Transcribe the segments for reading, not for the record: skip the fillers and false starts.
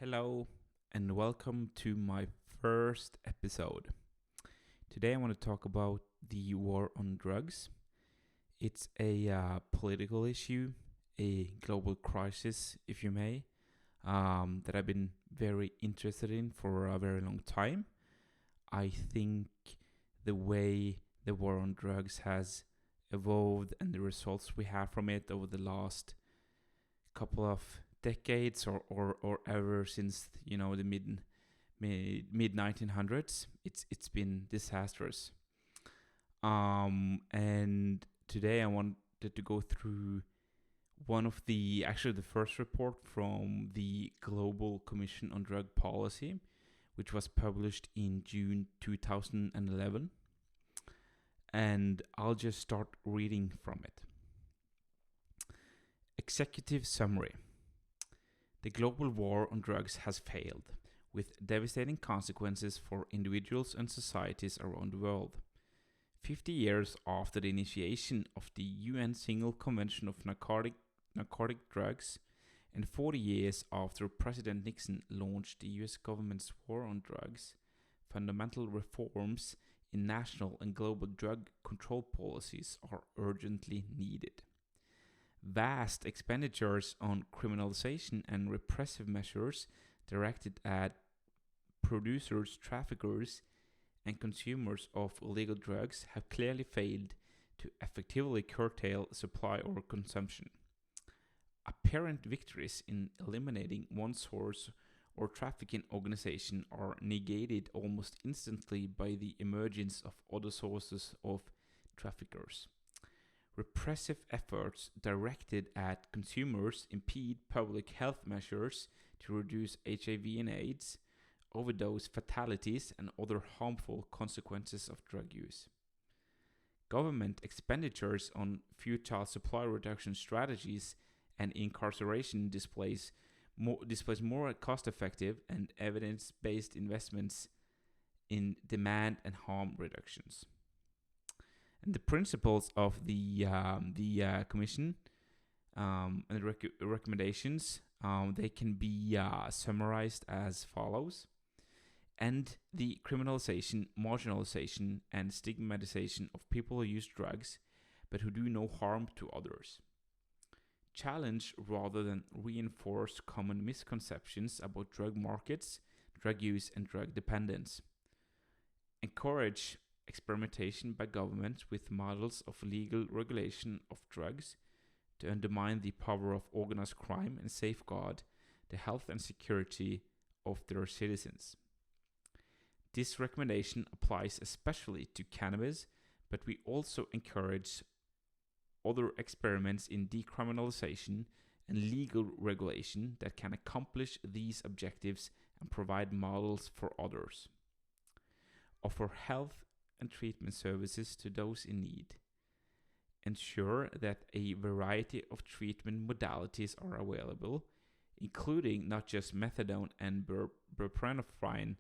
Hello and welcome to my first episode. Today I want to talk about the war on drugs. It's a political issue, a global crisis, if you may, that I've been very interested in for a very long time. I think the way the war on drugs has evolved and the results we have from it over the last couple of decades or ever since the mid 1900s, it's been disastrous. And today I wanted to go through one of the first report from the Global Commission on Drug Policy, which was published in June 2011. And I'll just start reading from it. Executive summary. The global war on drugs has failed, with devastating consequences for individuals and societies around the world. 50 years after the initiation of the UN Single Convention of Narcotic Drugs, and 40 years after President Nixon launched the US government's war on drugs, fundamental reforms in national and global drug control policies are urgently needed. Vast expenditures on criminalization and repressive measures directed at producers, traffickers, and consumers of illegal drugs have clearly failed to effectively curtail supply or consumption. Apparent victories in eliminating one source or trafficking organization are negated almost instantly by the emergence of other sources of traffickers. Repressive efforts directed at consumers impede public health measures to reduce HIV and AIDS, overdose fatalities, and other harmful consequences of drug use. Government expenditures on futile supply reduction strategies and incarceration displays more cost-effective and evidence-based investments in demand and harm reductions. And the principles of the commission and the recommendations, they can be summarized as follows. End the criminalization, marginalization, and stigmatization of people who use drugs but who do no harm to others. Challenge rather than reinforce common misconceptions about drug markets, drug use, and drug dependence. Encourage experimentation by governments with models of legal regulation of drugs to undermine the power of organized crime and safeguard the health and security of their citizens. This recommendation applies especially to cannabis, but we also encourage other experiments in decriminalization and legal regulation that can accomplish these objectives and provide models for others. Offer health and treatment services to those in need. Ensure that a variety of treatment modalities are available, including not just methadone and buprenorphine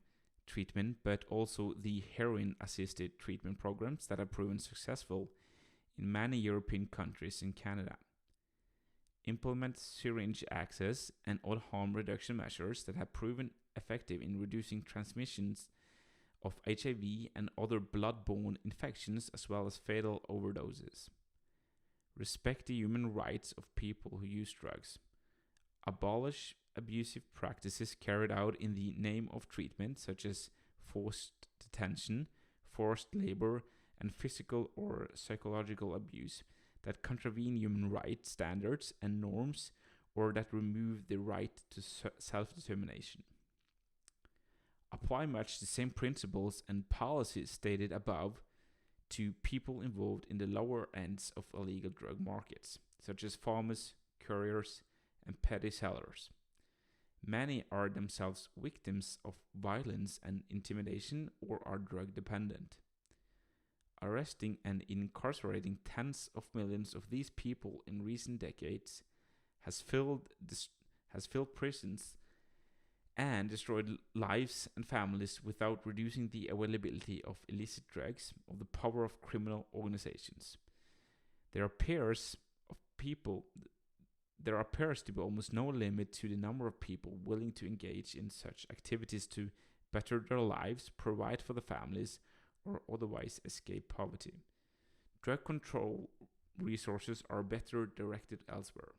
treatment, but also the heroin-assisted treatment programs that have proven successful in many European countries and Canada. Implement syringe access and other harm reduction measures that have proven effective in reducing transmissions of HIV and other blood-borne infections, as well as fatal overdoses. Respect the human rights of people who use drugs. Abolish abusive practices carried out in the name of treatment, such as forced detention, forced labor, and physical or psychological abuse that contravene human rights standards and norms or that remove the right to self-determination. Apply much the same principles and policies stated above to people involved in the lower ends of illegal drug markets, such as farmers, couriers, and petty sellers. Many are themselves victims of violence and intimidation or are drug dependent. Arresting and incarcerating tens of millions of these people in recent decades has filled prisons and destroyed lives and families without reducing the availability of illicit drugs or the power of criminal organizations. There are pairs of people there appears to be almost no limit to the number of people willing to engage in such activities to better their lives, provide for the families, or otherwise escape poverty. Drug control resources are better directed elsewhere.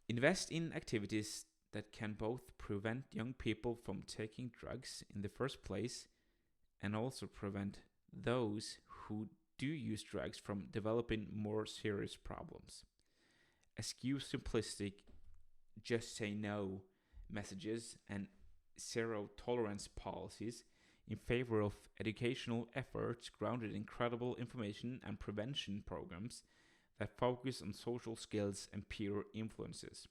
Invest in activities that can both prevent young people from taking drugs in the first place and also prevent those who do use drugs from developing more serious problems. Eschew simplistic just say no messages and zero tolerance policies in favor of educational efforts grounded in credible information and prevention programs that focus on social skills and peer influences.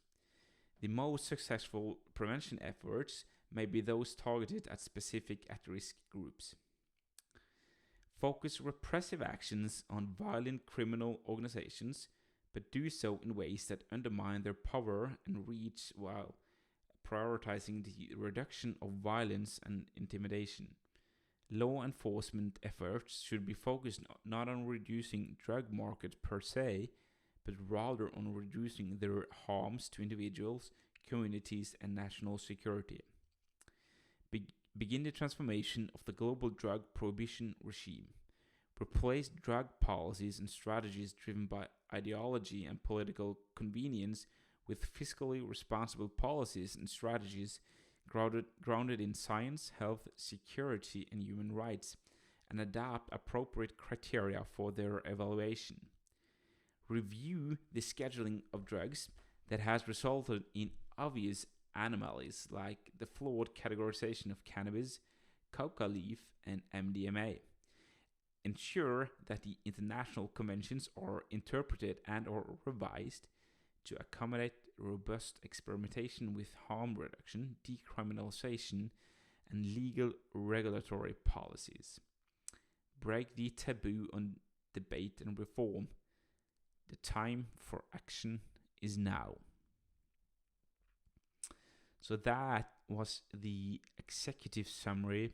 The most successful prevention efforts may be those targeted at specific at-risk groups. Focus repressive actions on violent criminal organizations, but do so in ways that undermine their power and reach while prioritizing the reduction of violence and intimidation. Law enforcement efforts should be focused not on reducing drug markets per se, but rather on reducing their harms to individuals, communities, and national security. Begin the transformation of the global drug prohibition regime. Replace drug policies and strategies driven by ideology and political convenience with fiscally responsible policies and strategies grounded in science, health, security, and human rights, and adopt appropriate criteria for their evaluation. Review the scheduling of drugs that has resulted in obvious anomalies like the flawed categorization of cannabis, coca leaf, and MDMA. Ensure that the international conventions are interpreted and or revised to accommodate robust experimentation with harm reduction, decriminalization, and legal regulatory policies. Break the taboo on debate and reform. The time for action is now. So that was the executive summary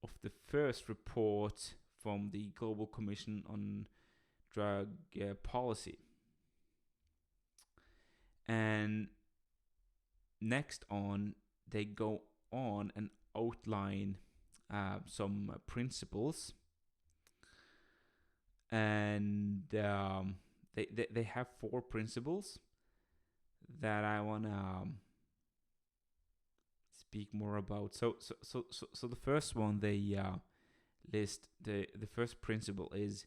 of the first report from the Global Commission on Drug Policy. And next on, they go on and outline some principles. And they have 4 principles that I want to speak more about. So the first one they list, the first principle is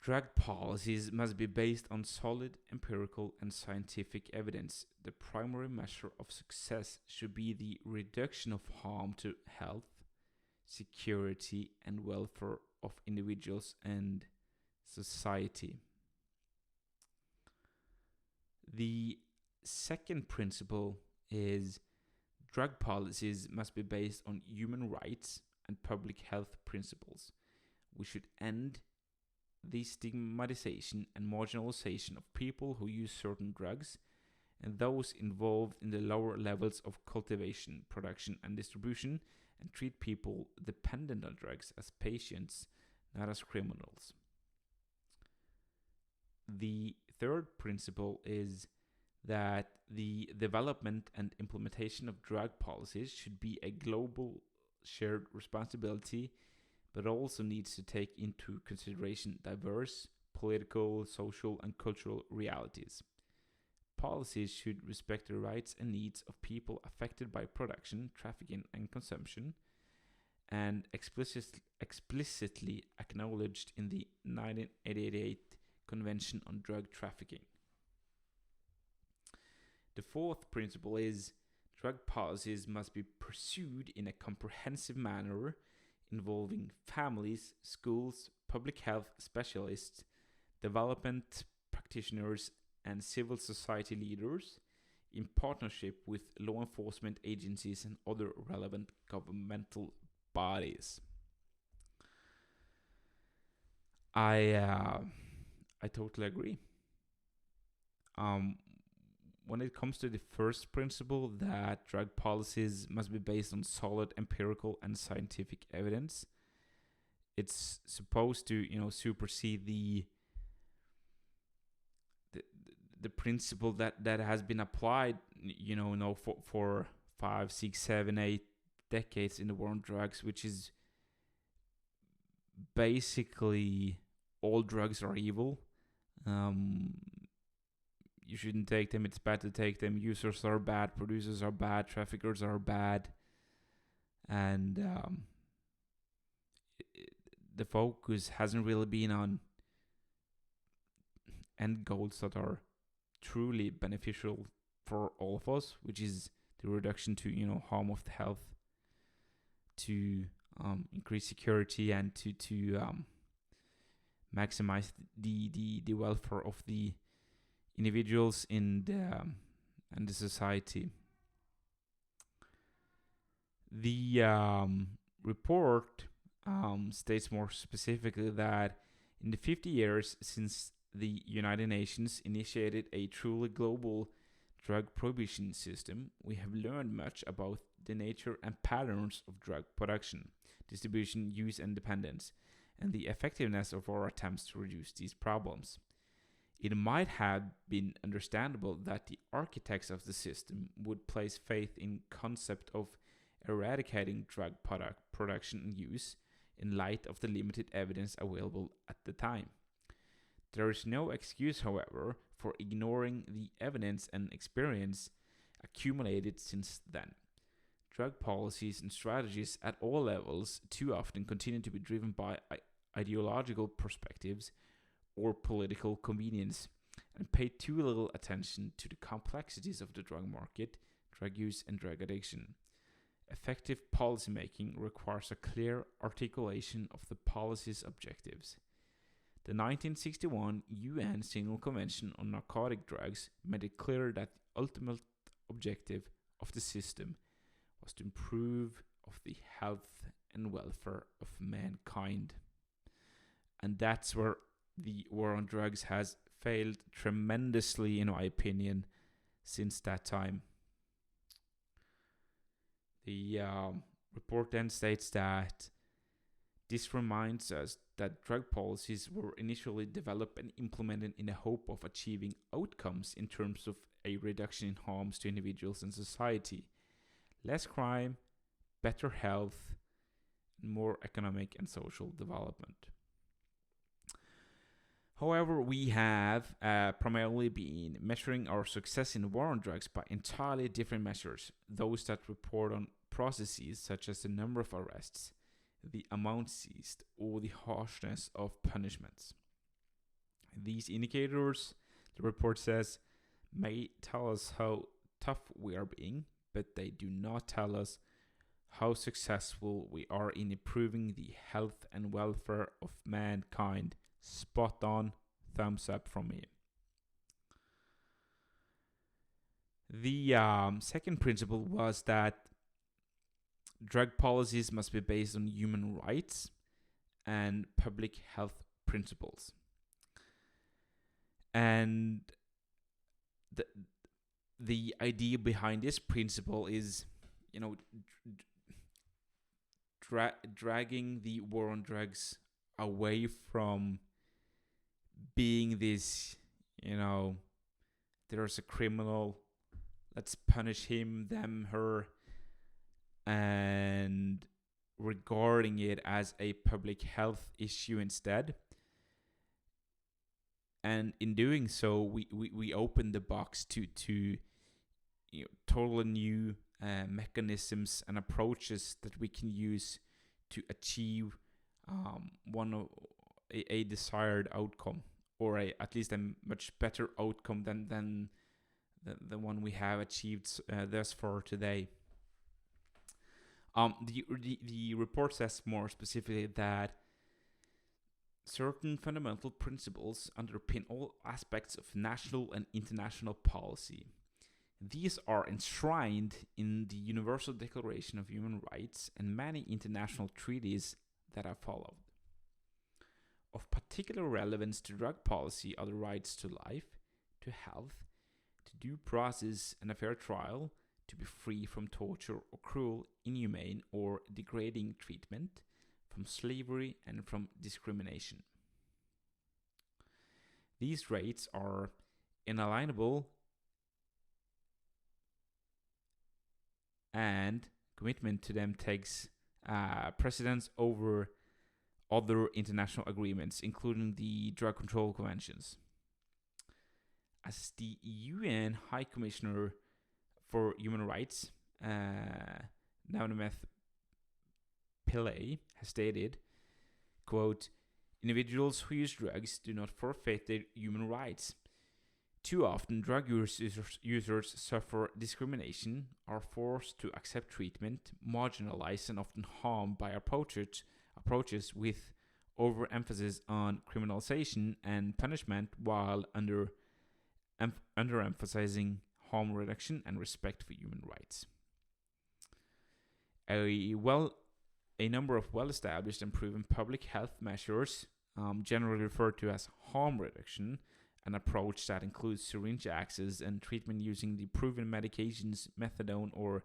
drug policies must be based on solid empirical and scientific evidence. The primary measure of success should be the reduction of harm to health, security, and welfare of individuals and society. The second principle is drug policies must be based on human rights and public health principles. We should end the stigmatization and marginalization of people who use certain drugs and those involved in the lower levels of cultivation, production, and distribution, and treat people dependent on drugs as patients, not as criminals. The third principle is that the development and implementation of drug policies should be a global shared responsibility, but also needs to take into consideration diverse political, social, and cultural realities. Policies should respect the rights and needs of people affected by production, trafficking, and consumption, and explicitly acknowledged in the 1988 Convention on Drug Trafficking. The fourth principle is drug policies must be pursued in a comprehensive manner involving families, schools, public health specialists, development practitioners, and civil society leaders in partnership with law enforcement agencies and other relevant governmental bodies. I totally agree. When it comes to the first principle, that drug policies must be based on solid empirical and scientific evidence, it's supposed to, supersede the the principle that has been applied, now for 5, 6, 7, 8 decades in the war on drugs, which is basically all drugs are evil. You shouldn't take them. It's bad to take them. Users are bad. Producers are bad. Traffickers are bad. And the focus hasn't really been on end goals that are truly beneficial for all of us, which is the reduction to harm of the health, to increase security, and to maximize the welfare of the individuals in the society. The report states more specifically that in the 50 years since the United Nations initiated a truly global drug prohibition system, we have learned much about the nature and patterns of drug production, distribution, use, and dependence, and the effectiveness of our attempts to reduce these problems. It might have been understandable that the architects of the system would place faith in concept of eradicating drug production and use in light of the limited evidence available at the time. There is no excuse, however, for ignoring the evidence and experience accumulated since then. Drug policies and strategies at all levels too often continue to be driven by ideological perspectives or political convenience, and pay too little attention to the complexities of the drug market, drug use, and drug addiction. Effective policymaking requires a clear articulation of the policy's objectives. The 1961 UN Single Convention on Narcotic Drugs made it clear that the ultimate objective of the system was to improve of the health and welfare of mankind. And that's where the war on drugs has failed tremendously, in my opinion, since that time. The report then states that this reminds us that drug policies were initially developed and implemented in the hope of achieving outcomes in terms of a reduction in harms to individuals and society, less crime, better health, and more economic and social development. However, we have primarily been measuring our success in the war on drugs by entirely different measures, those that report on processes such as the number of arrests, the amount seized, or the harshness of punishments. These indicators, the report says, may tell us how tough we are being, but they do not tell us how successful we are in improving the health and welfare of mankind. Spot on, thumbs up from me. The second principle was that drug policies must be based on human rights and public health principles. And the idea behind this principle is, dragging the war on drugs away from being this, there's a criminal, let's punish him, them, her, and regarding it as a public health issue instead. And in doing so, we open the box to totally new mechanisms and approaches that we can use to achieve a desired outcome, or at least a much better outcome than the one we have achieved thus far today. The report says more specifically that certain fundamental principles underpin all aspects of national and international policy. These are enshrined in the Universal Declaration of Human Rights and many international treaties that have followed. Of particular relevance to drug policy are the rights to life, to health, to due process and a fair trial, to be free from torture or cruel, inhumane, or degrading treatment, from slavery and from discrimination. These rights are inalienable and commitment to them takes precedence over other international agreements, including the Drug Control Conventions. As the UN High Commissioner for Human Rights, Naunameth Pillay, has stated, quote, individuals who use drugs do not forfeit their human rights. Too often, drug users suffer discrimination, are forced to accept treatment, marginalized, and often harmed by approaches with overemphasis on criminalization and punishment while underemphasizing harm reduction and respect for human rights. A number of well-established and proven public health measures, generally referred to as harm reduction, an approach that includes syringe access and treatment using the proven medications methadone or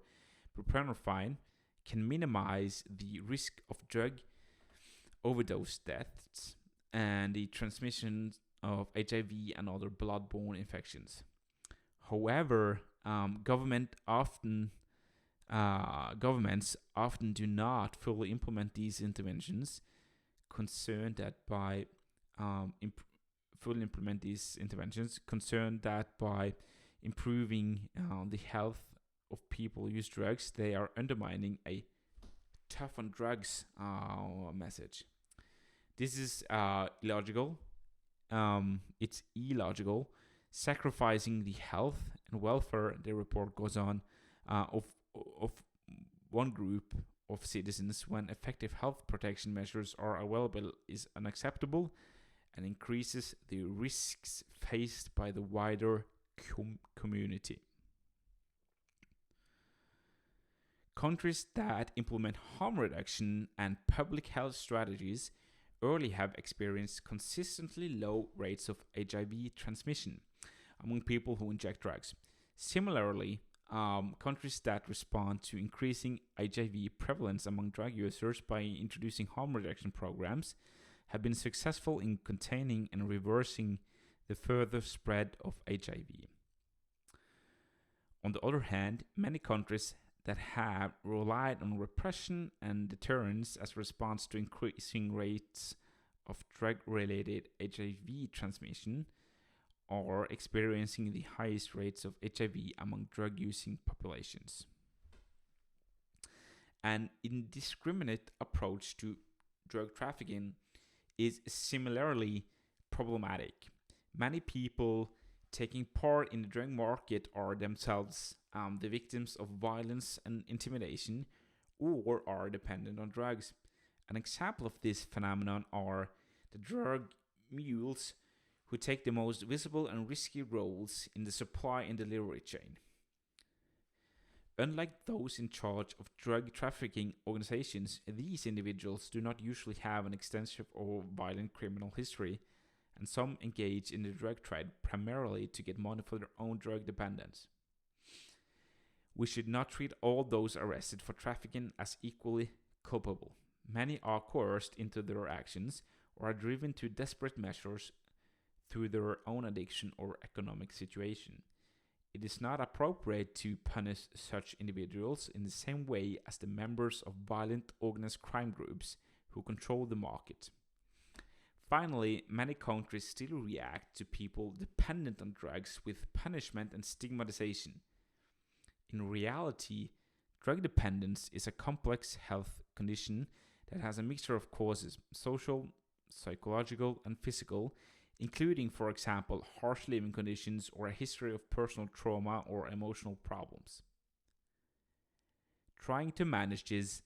buprenorphine, can minimize the risk of drug overdose deaths and the transmission of HIV and other blood-borne infections. However, governments often do not fully implement these interventions, concerned that by improving the health of people who use drugs, they are undermining a tough on drugs message. This is illogical. It's illogical, sacrificing the health and welfare, the report goes on, of one group of citizens when effective health protection measures are available is unacceptable and increases the risks faced by the wider community. Countries that implement harm reduction and public health strategies early have experienced consistently low rates of HIV transmission among people who inject drugs. Similarly, countries that respond to increasing HIV prevalence among drug users by introducing harm reduction programs have been successful in containing and reversing the further spread of HIV. On the other hand, many countries that have relied on repression and deterrence as a response to increasing rates of drug-related HIV transmission are experiencing the highest rates of HIV among drug-using populations. An indiscriminate approach to drug trafficking is similarly problematic. Many people taking part in the drug market are themselves the victims of violence and intimidation, or are dependent on drugs. An example of this phenomenon are the drug mules, who take the most visible and risky roles in the supply and delivery chain. Unlike those in charge of drug trafficking organizations, these individuals do not usually have an extensive or violent criminal history, and some engage in the drug trade primarily to get money for their own drug dependence. We should not treat all those arrested for trafficking as equally culpable. Many are coerced into their actions or are driven to desperate measures through their own addiction or economic situation. It is not appropriate to punish such individuals in the same way as the members of violent organized crime groups who control the market. Finally, many countries still react to people dependent on drugs with punishment and stigmatization. In reality, drug dependence is a complex health condition that has a mixture of causes: social, psychological, and physical, including, for example, harsh living conditions or a history of personal trauma or emotional problems. Trying to manage this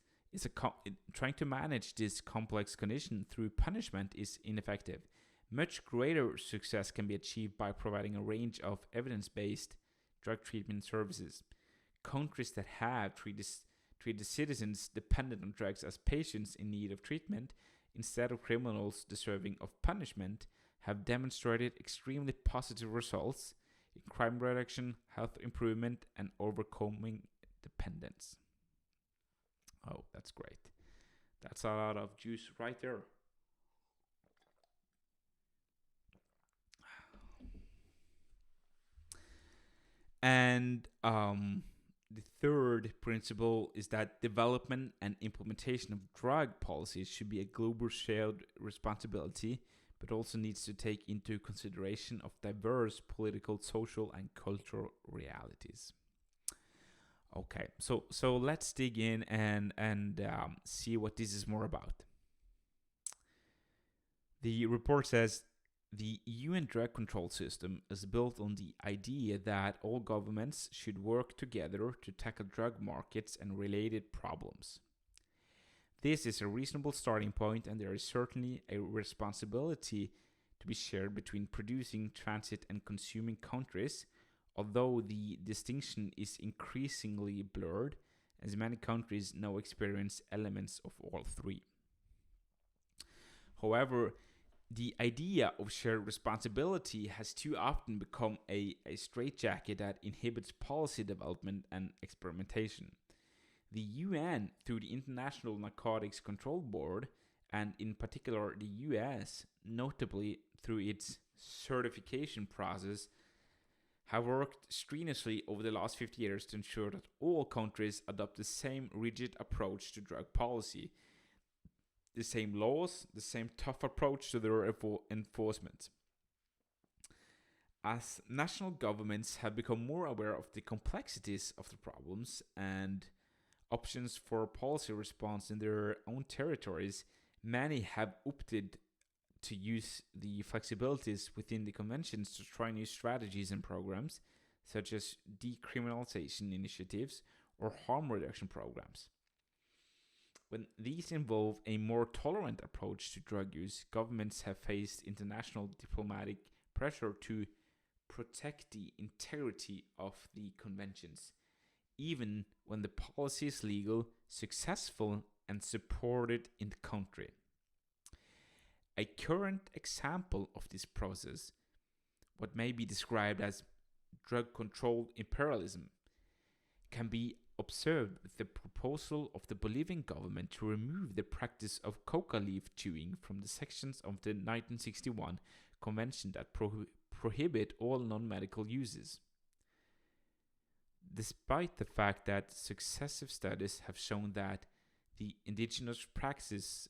complex condition through punishment is ineffective. Much greater success can be achieved by providing a range of evidence-based drug treatment services. Countries that have treated citizens dependent on drugs as patients in need of treatment instead of criminals deserving of punishment have demonstrated extremely positive results in crime reduction, health improvement, and overcoming dependence. Oh, that's great. That's a lot of juice right there. And the third principle is that development and implementation of drug policies should be a global shared responsibility, but also needs to take into consideration of diverse political, social, and cultural realities. Okay, so let's dig in and see what this is more about. The report says the UN drug control system is built on the idea that all governments should work together to tackle drug markets and related problems. This is a reasonable starting point, and there is certainly a responsibility to be shared between producing, transit, and consuming countries, although the distinction is increasingly blurred, as many countries now experience elements of all three. However, the idea of shared responsibility has too often become a straitjacket that inhibits policy development and experimentation. The UN, through the International Narcotics Control Board, and in particular the US, notably through its certification process, have worked strenuously over the last 50 years to ensure that all countries adopt the same rigid approach to drug policy, the same laws, the same tough approach to their enforcement. As national governments have become more aware of the complexities of the problems and options for policy response in their own territories, many have opted to use the flexibilities within the conventions to try new strategies and programs, such as decriminalization initiatives or harm reduction programs. When these involve a more tolerant approach to drug use, governments have faced international diplomatic pressure to protect the integrity of the conventions, even when the policy is legal, successful, and supported in the country. A current example of this process, what may be described as drug control imperialism, can be observed with the proposal of the Bolivian government to remove the practice of coca leaf chewing from the sections of the 1961 convention that prohibit all non-medical uses. Despite the fact that successive studies have shown that the indigenous practice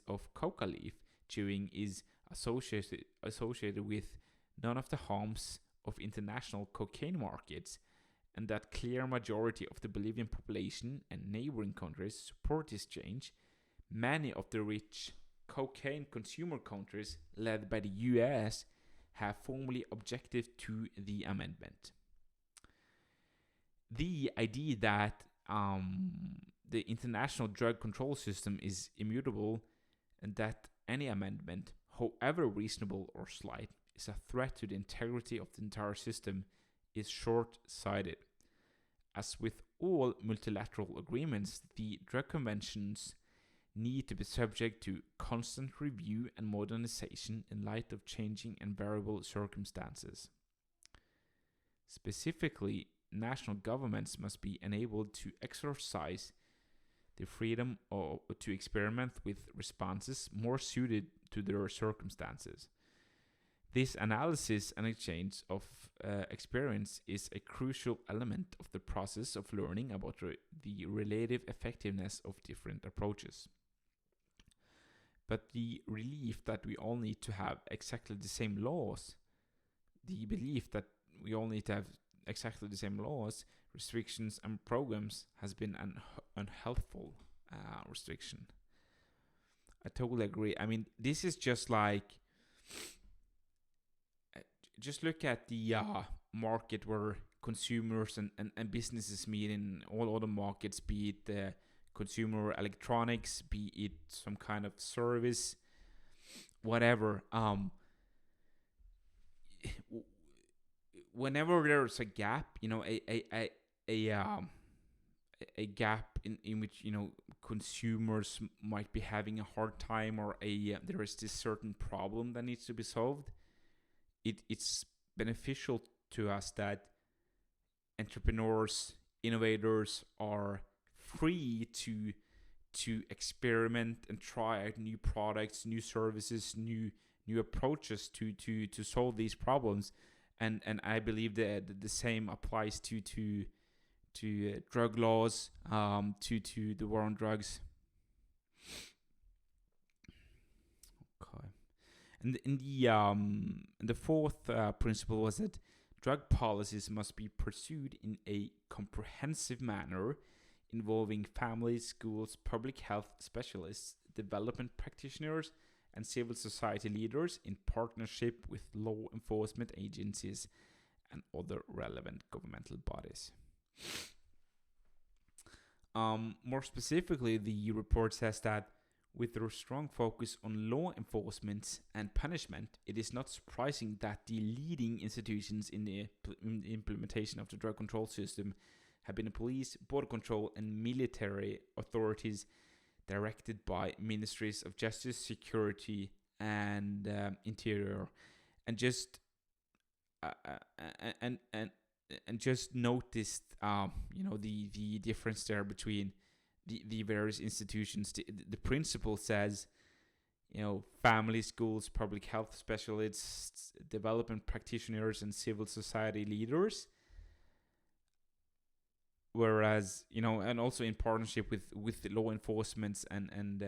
of coca leaf chewing is associated with none of the harms of international cocaine markets, and that clear majority of the Bolivian population and neighboring countries support this change, many of the rich cocaine consumer countries led by the US have formally objected to the amendment. The idea that the international drug control system is immutable and that any amendment, however reasonable or slight, is a threat to the integrity of the entire system is short-sighted. As with all multilateral agreements, the drug conventions need to be subject to constant review and modernization in light of changing and variable circumstances. Specifically, national governments must be enabled to exercise the freedom to experiment with responses more suited to their circumstances. This analysis and exchange of experience is a crucial element of the process of learning about the relative effectiveness of different approaches. But the belief that we all need to have exactly the same laws, the belief that we all need to have exactly the same laws, restrictions, and programs has been an unhelpful restriction. I totally agree. I mean, this is just like, just look at the market where consumers and businesses meet in all other markets, be it consumer electronics, be it some kind of service, whatever. Whenever there's a gap, a gap in which consumers might be having a hard time, or there is this certain problem that needs to be solved, it's beneficial to us that entrepreneurs, innovators are free to experiment and try out new products, new services, new approaches to solve these problems. and I believe that the same applies to drug laws, to the war on drugs. Okay. And the fourth principle was that drug policies must be pursued in a comprehensive manner, involving families, schools, public health specialists, development practitioners, and civil society leaders in partnership with law enforcement agencies and other relevant governmental bodies. More specifically, the report says that with their strong focus on law enforcement and punishment, it is not surprising that the leading institutions in the implementation of the drug control system have been the police, border control, and military authorities directed by ministries of justice, security, and interior. And just and just noticed, the difference there between the various institutions. The principle says, family, schools, public health specialists, development practitioners, and civil society leaders. Whereas, and also in partnership with the law enforcement and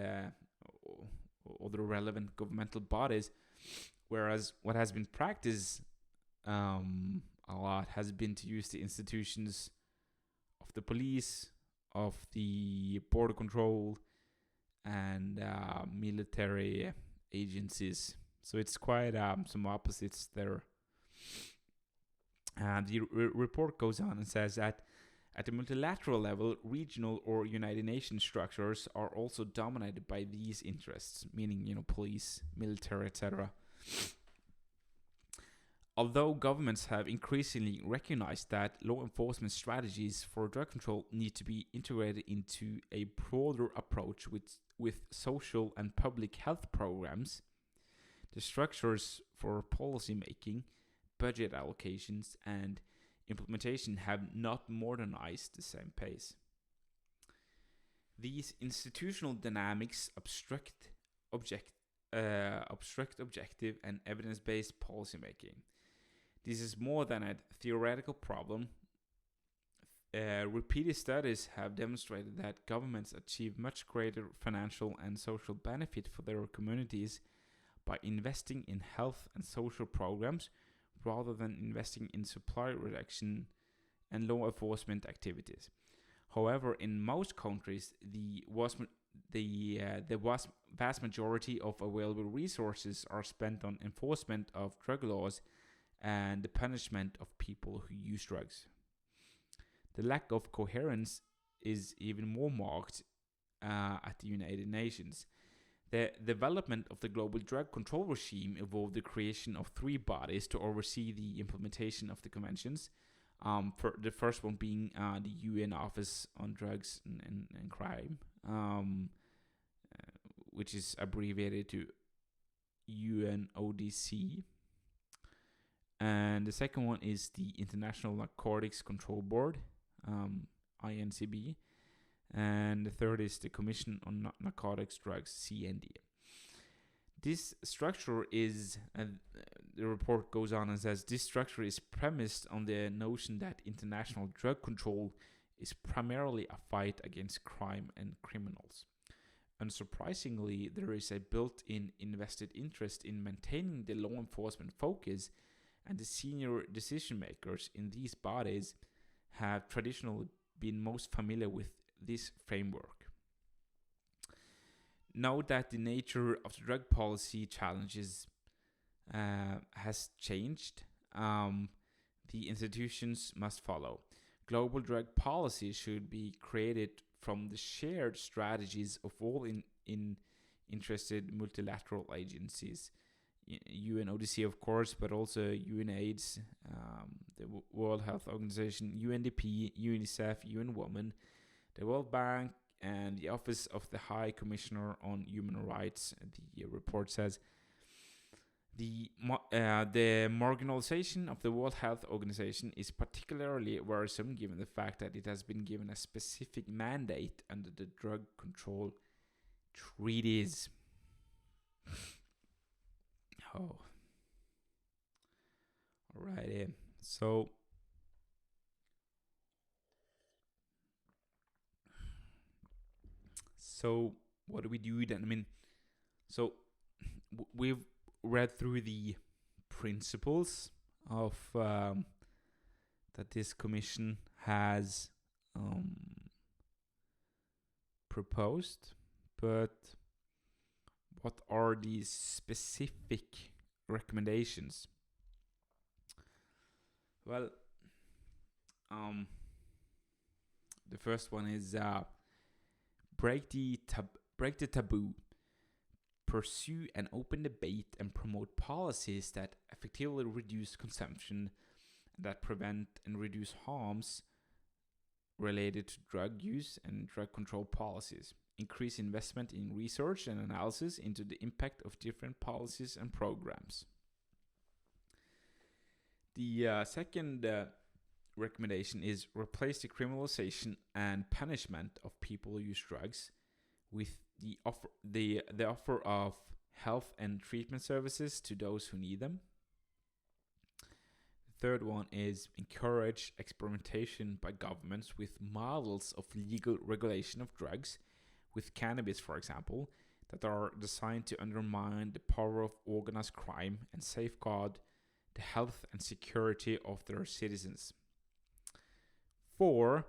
other relevant governmental bodies. Whereas what has been practiced a lot has been to use the institutions of the police, of the border control, and military agencies. So it's quite some opposites there. The report goes on and says that at the multilateral level, regional or United Nations structures are also dominated by these interests, meaning, police, military, etc. Although governments have increasingly recognized that law enforcement strategies for drug control need to be integrated into a broader approach with social and public health programs, the structures for policy making, budget allocations, and implementation have not modernized the same pace. These institutional dynamics obstruct objective and evidence-based policymaking. This is more than a theoretical problem. Repeated studies have demonstrated that governments achieve much greater financial and social benefit for their communities by investing in health and social programs rather than investing in supply reduction and law enforcement activities. However, in most countries, the vast majority of available resources are spent on enforcement of drug laws and the punishment of people who use drugs. The lack of coherence is even more marked at the United Nations. The development of the global drug control regime involved the creation of 3 bodies to oversee the implementation of the conventions. For the first one being the UN Office on Drugs and Crime, which is abbreviated to UNODC. And the second one is the International Narcotics Control Board, INCB. And the third is the Commission on Narcotics, Drugs, CND. This structure is, the report goes on and says, this structure is premised on the notion that international drug control is primarily a fight against crime and criminals. Unsurprisingly, there is a built-in invested interest in maintaining the law enforcement focus, and the senior decision makers in these bodies have traditionally been most familiar with this framework. Note that the nature of the drug policy challenges has changed. The institutions must follow. Global drug policy should be created from the shared strategies of all interested multilateral agencies. UNODC, of course, but also UNAIDS, the World Health Organization, UNDP, UNICEF, UN Women, the World Bank, and the Office of the High Commissioner on Human Rights. The report says the marginalization of the World Health Organization is particularly worrisome given the fact that it has been given a specific mandate under the drug control treaties. Oh. All Alrighty. So what do we do then? I mean, so we've read through the principles of that this commission has proposed, but what are these specific recommendations? Well, the first one is break the taboo, pursue an open debate, and promote policies that effectively reduce consumption, that prevent and reduce harms related to drug use and drug control policies. Increase investment in research and analysis into the impact of different policies and programs. The second recommendation is replace the criminalization and punishment of people who use drugs with the offer of health and treatment services to those who need them. The third one is encourage experimentation by governments with models of legal regulation of drugs, with cannabis, for example, that are designed to undermine the power of organized crime and safeguard the health and security of their citizens. 4.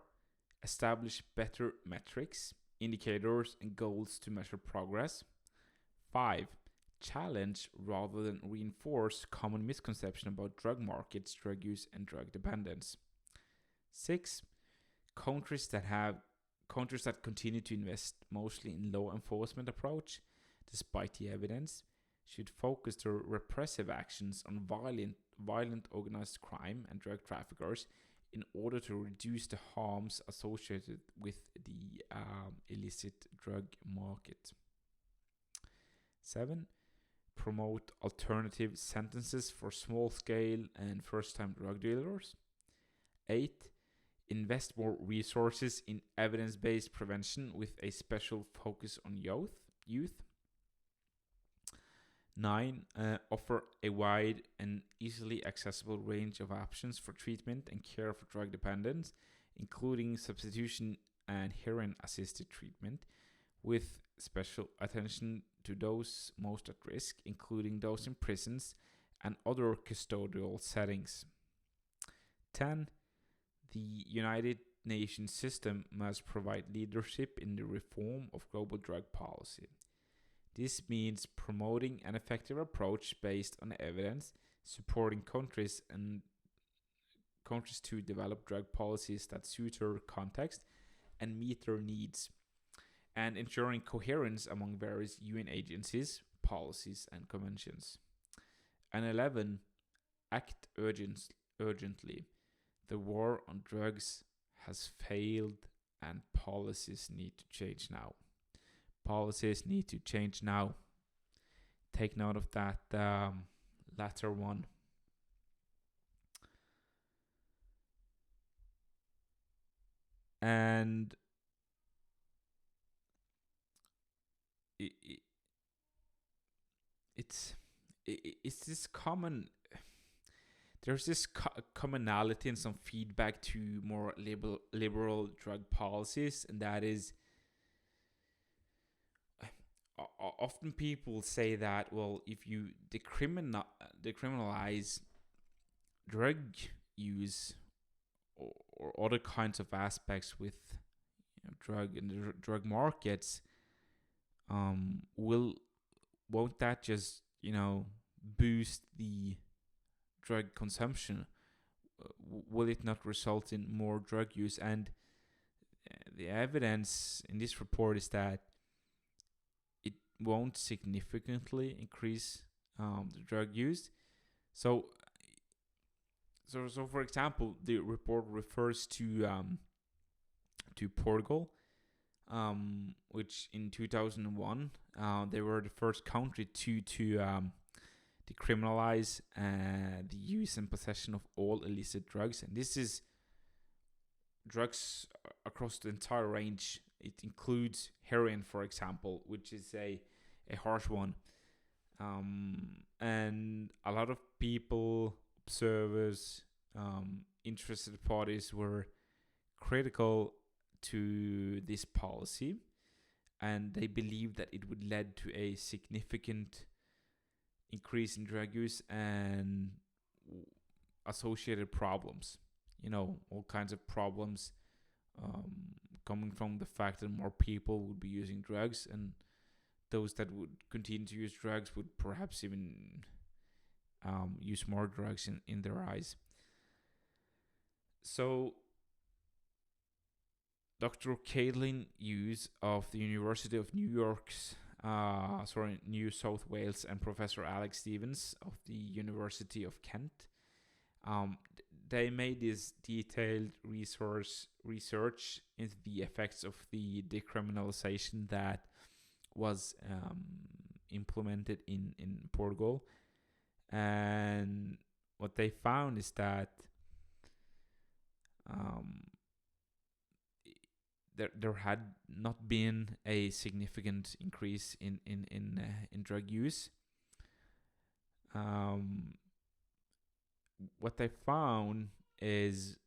Establish better metrics, indicators, and goals to measure progress. 5. Challenge rather than reinforce common misconception about drug markets, drug use, and drug dependence. 6. Countries that continue to invest mostly in law enforcement approach, despite the evidence, should focus their repressive actions on violent organized crime and drug traffickers in order to reduce the harms associated with the illicit drug market. 7. Promote alternative sentences for small-scale and first-time drug dealers. 8. Invest more resources in evidence-based prevention with a special focus on youth. 9. Offer a wide and easily accessible range of options for treatment and care for drug dependence, including substitution and heroin-assisted treatment, with special attention to those most at risk, including those in prisons and other custodial settings. 10. The United Nations system must provide leadership in the reform of global drug policy. This means promoting an effective approach based on evidence, supporting countries to develop drug policies that suit their context and meet their needs, and ensuring coherence among various UN agencies, policies, and conventions. And 11. Act urgently. The war on drugs has failed, and policies need to change now. Policies need to change now. Take note of that latter one. And it's this common. There's this commonality and some feedback to more liberal drug policies, and that is often people say that, well, if you decriminalize drug use or other kinds of aspects with drug and the drug markets, won't that just boost the drug consumption? Will it not result in more drug use? And the evidence in this report is that it won't significantly increase the drug use. So for example, the report refers to Portugal, which in 2001 they were the first country to decriminalize the use and possession of all illicit drugs, and this is drugs across the entire range. It includes heroin, for example, which is a harsh one, and a lot of people observers, interested parties were critical to this policy, and they believed that it would lead to a significant increase in drug use and associated problems. All kinds of problems coming from the fact that more people would be using drugs, and those that would continue to use drugs would perhaps even use more drugs in their eyes. So Dr. Caitlin Hughes of the University of New South Wales, and Professor Alex Stevens of the University of Kent, they made this detailed research into the effects of the decriminalization that was implemented in Portugal. And what they found is that there had not been a significant increase in drug use. What they found is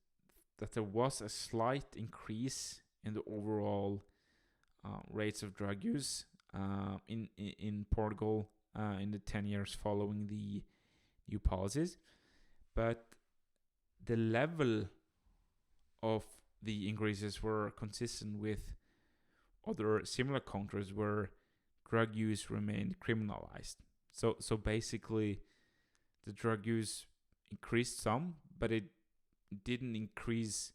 that there was a slight increase in the overall rates of drug use in Portugal in the 10 years following the new policies, but the level of the increases were consistent with other similar countries where drug use remained criminalized. So basically, the drug use increased some, but it didn't increase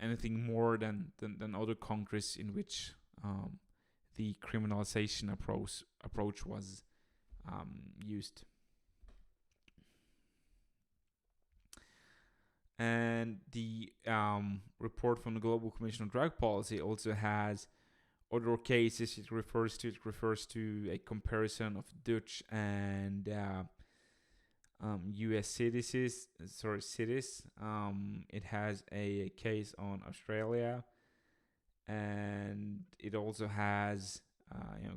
anything more than other countries in which the criminalization approach was used. And the report from the Global Commission on Drug Policy also has other cases. It refers to a comparison of Dutch and U.S. cities. It has a case on Australia, and it also has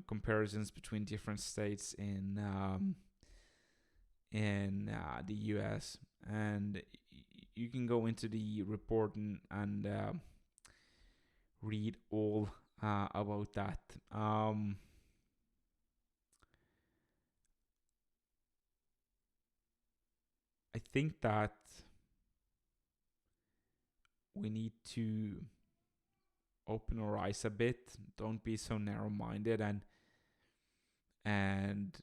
comparisons between different states in the U.S. And you can go into the report and read all about that. I think that we need to open our eyes a bit. Don't be so narrow-minded and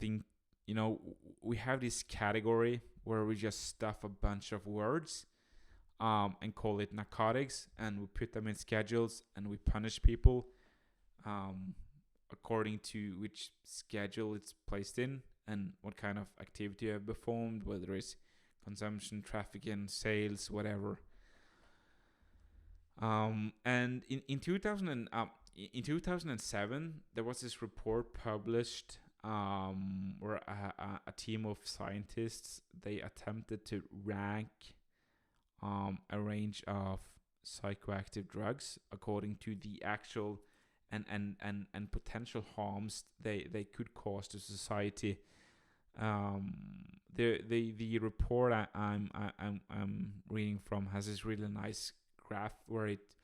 think. We have this category where we just stuff a bunch of words and call it narcotics, and we put them in schedules and we punish people according to which schedule it's placed in and what kind of activity you have performed, whether it's consumption, trafficking, sales, whatever. And in 2007, there was this report published where a team of scientists, they attempted to rank a range of psychoactive drugs according to the actual and potential harms they could cause to society. The report I'm reading from has this really nice graph where it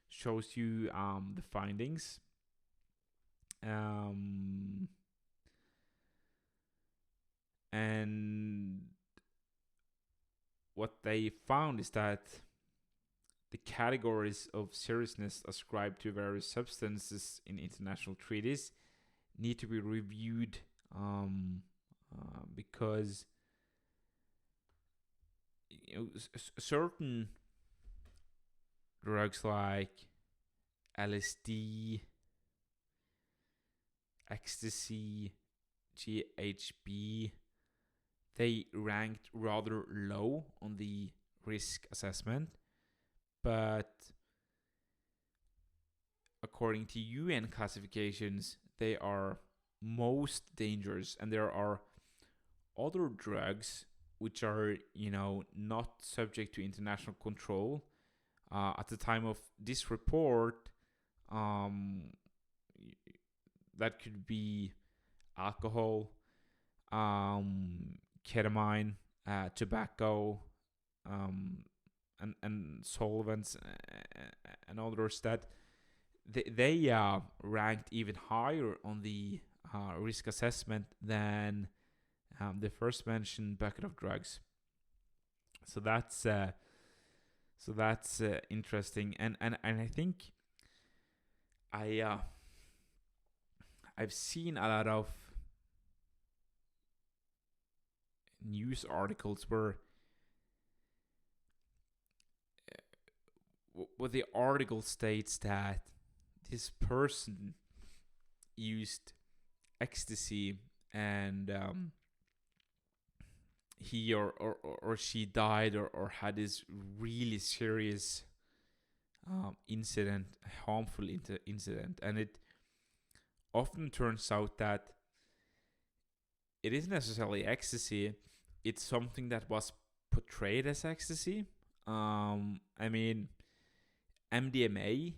shows you the findings. And what they found is that the categories of seriousness ascribed to various substances in international treaties need to be reviewed because certain drugs like LSD, ecstasy, GHB, they ranked rather low on the risk assessment, but according to UN classifications, they are most dangerous, and there are other drugs which are, not subject to international control. At the time of this report, that could be alcohol, ketamine, tobacco, and solvents, and others that they ranked even higher on the risk assessment than the first mentioned bucket of drugs. So that's interesting, and I think I've seen a lot of news articles where the article states that this person used ecstasy and he or she died or had this really serious incident, harmful incident, and it often turns out that it isn't necessarily ecstasy. It's something that was portrayed as ecstasy. I mean, MDMA.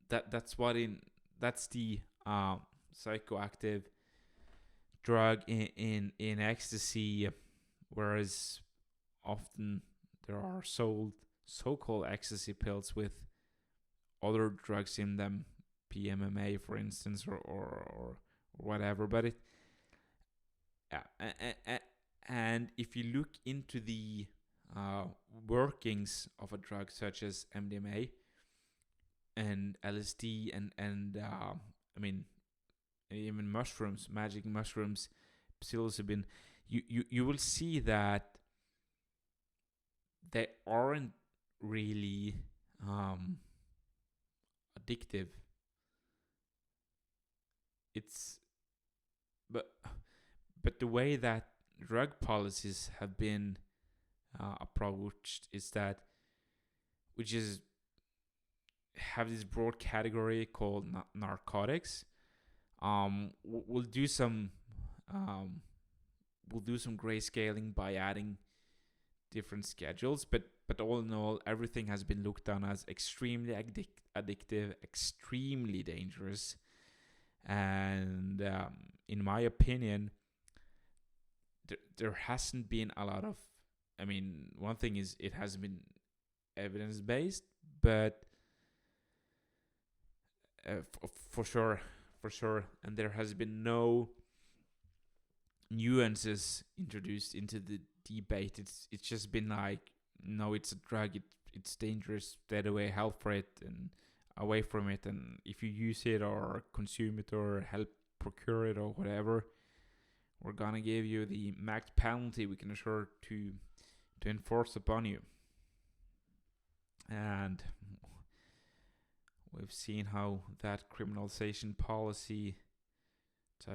That's the psychoactive drug in ecstasy, whereas often there are sold so-called ecstasy pills with other drugs in them, PMMA for instance, or whatever. But it, and if you look into the workings of a drug such as MDMA and LSD and I mean even mushrooms, magic mushrooms, psilocybin, you will see that they aren't really addictive. It's but the way that drug policies have been approached is that, which is have this broad category called narcotics. We'll do some grayscaling by adding different schedules, but all in all, everything has been looked on as extremely addictive, extremely dangerous, and in my opinion, there hasn't been a lot of. I mean, one thing is it has been evidence based, but for sure, and there has been no nuances introduced into the debate. It's just been like, no, it's a drug, it's dangerous, stay away, help for it and away from it, and if you use it or consume it or help procure it or whatever, we're gonna give you the max penalty we can assure to enforce upon you. And we've seen how that type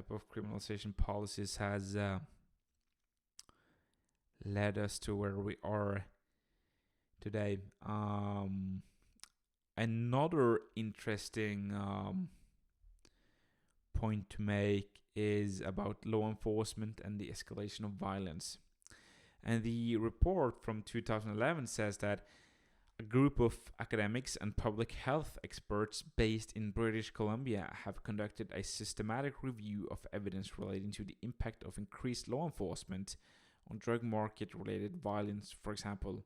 of criminalization policies has led us to where we are today. Another interesting point to make is about law enforcement and the escalation of violence. And the report from 2011 says that a group of academics and public health experts based in British Columbia have conducted a systematic review of evidence relating to the impact of increased law enforcement on drug market-related violence, for example,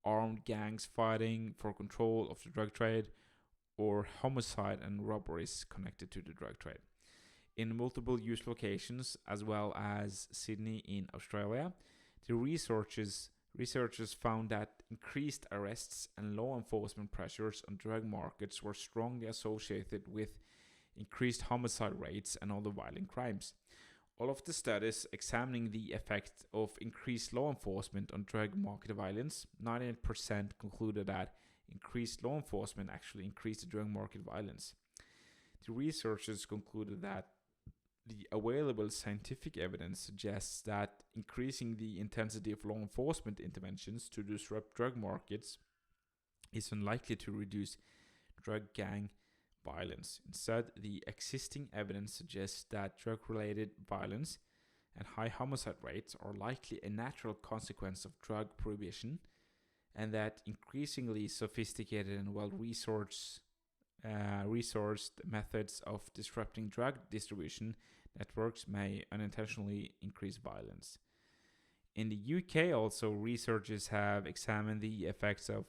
armed gangs fighting for control of the drug trade, or homicide and robberies connected to the drug trade. In multiple use locations, as well as Sydney in Australia, the researchers found that increased arrests and law enforcement pressures on drug markets were strongly associated with increased homicide rates and other violent crimes. All of the studies examining the effect of increased law enforcement on drug market violence, 98% concluded that increased law enforcement actually increased the drug market violence. The researchers concluded that the available scientific evidence suggests that increasing the intensity of law enforcement interventions to disrupt drug markets is unlikely to reduce drug gang violence. Instead, the existing evidence suggests that drug-related violence and high homicide rates are likely a natural consequence of drug prohibition, and that increasingly sophisticated and well-resourced methods of disrupting drug distribution networks may unintentionally increase violence. In the UK, also, researchers have examined the effects of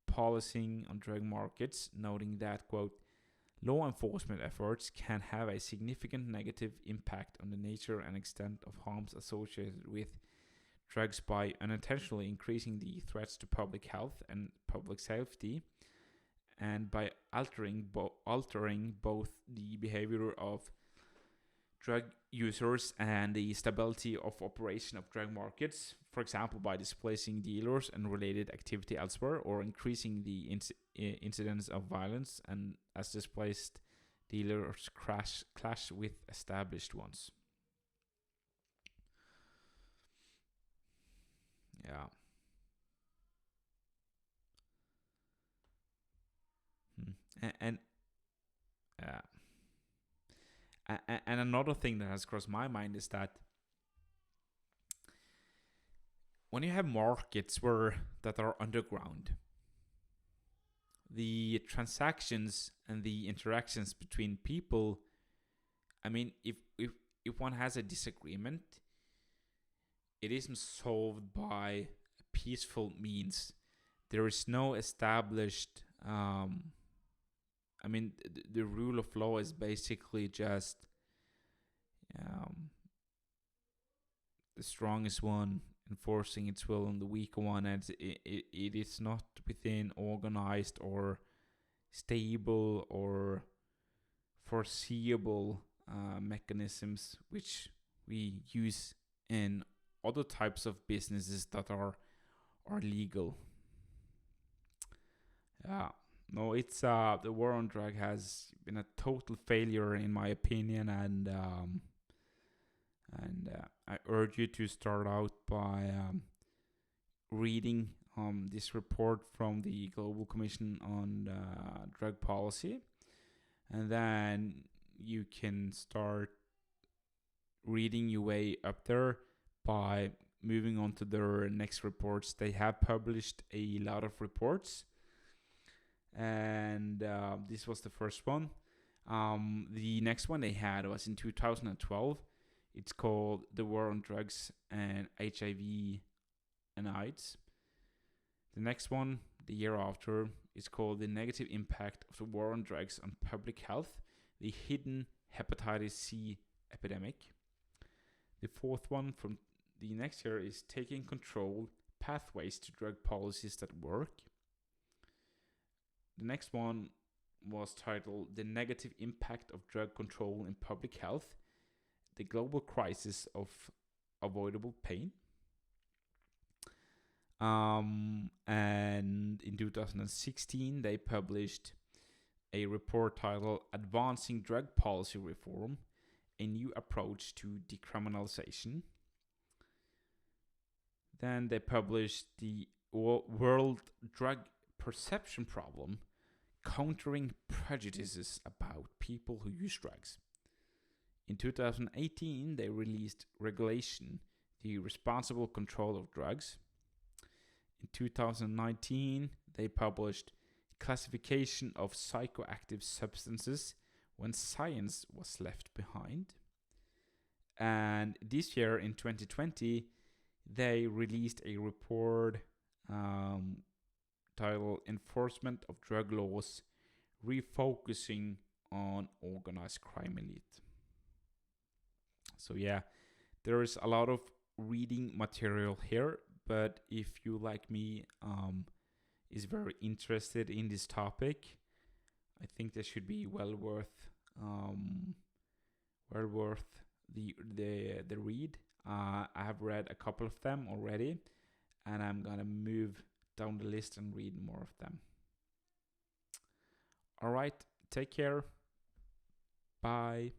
policing on drug markets, noting that, quote, law enforcement efforts can have a significant negative impact on the nature and extent of harms associated with drugs by unintentionally increasing the threats to public health and public safety, and by altering both the behavior of drug users and the stability of operation of drug markets, for example, by displacing dealers and related activity elsewhere, or increasing the incidence of violence, and as displaced dealers clash with established ones. Yeah. And uh, and another thing that has crossed my mind is that when you have markets that are underground, the transactions and the interactions between people, I mean, if one has a disagreement, it isn't solved by peaceful means. There is no established the rule of law is basically just the strongest one enforcing its will on the weaker one, and it is not within organized or stable or foreseeable mechanisms which we use in other types of businesses that are legal. Yeah. No, it's the war on drug has been a total failure in my opinion, and I urge you to start out by reading this report from the Global Commission on Drug Policy, and then you can start reading your way up there by moving on to their next reports. They have published a lot of reports, and this was the first one. The next one they had was in 2012. It's called The War on Drugs and HIV and AIDS. The next one, the year after, is called The Negative Impact of the War on Drugs on Public Health, the Hidden Hepatitis C Epidemic. The fourth one from the next year is Taking Control, Pathways to Drug Policies That Work. The next one was titled The Negative Impact of Drug Control in Public Health, the Global Crisis of Avoidable Pain. And in 2016, they published a report titled Advancing Drug Policy Reform, a New Approach to Decriminalization. Then they published the World Drug Perception Problem, Countering Prejudices About People Who Use Drugs. In 2018, they released Regulation, the Responsible Control of Drugs. In 2019, they published Classification of Psychoactive Substances When Science Was Left Behind. And this year, in 2020, they released a report titled Enforcement of Drug Laws, Refocusing on Organized Crime Elite. So yeah, there is a lot of reading material here, but if you, like me, is very interested in this topic, I think this should be well worth the read. I have read a couple of them already, and I'm gonna move down the list and read more of them. All right, take care. Bye.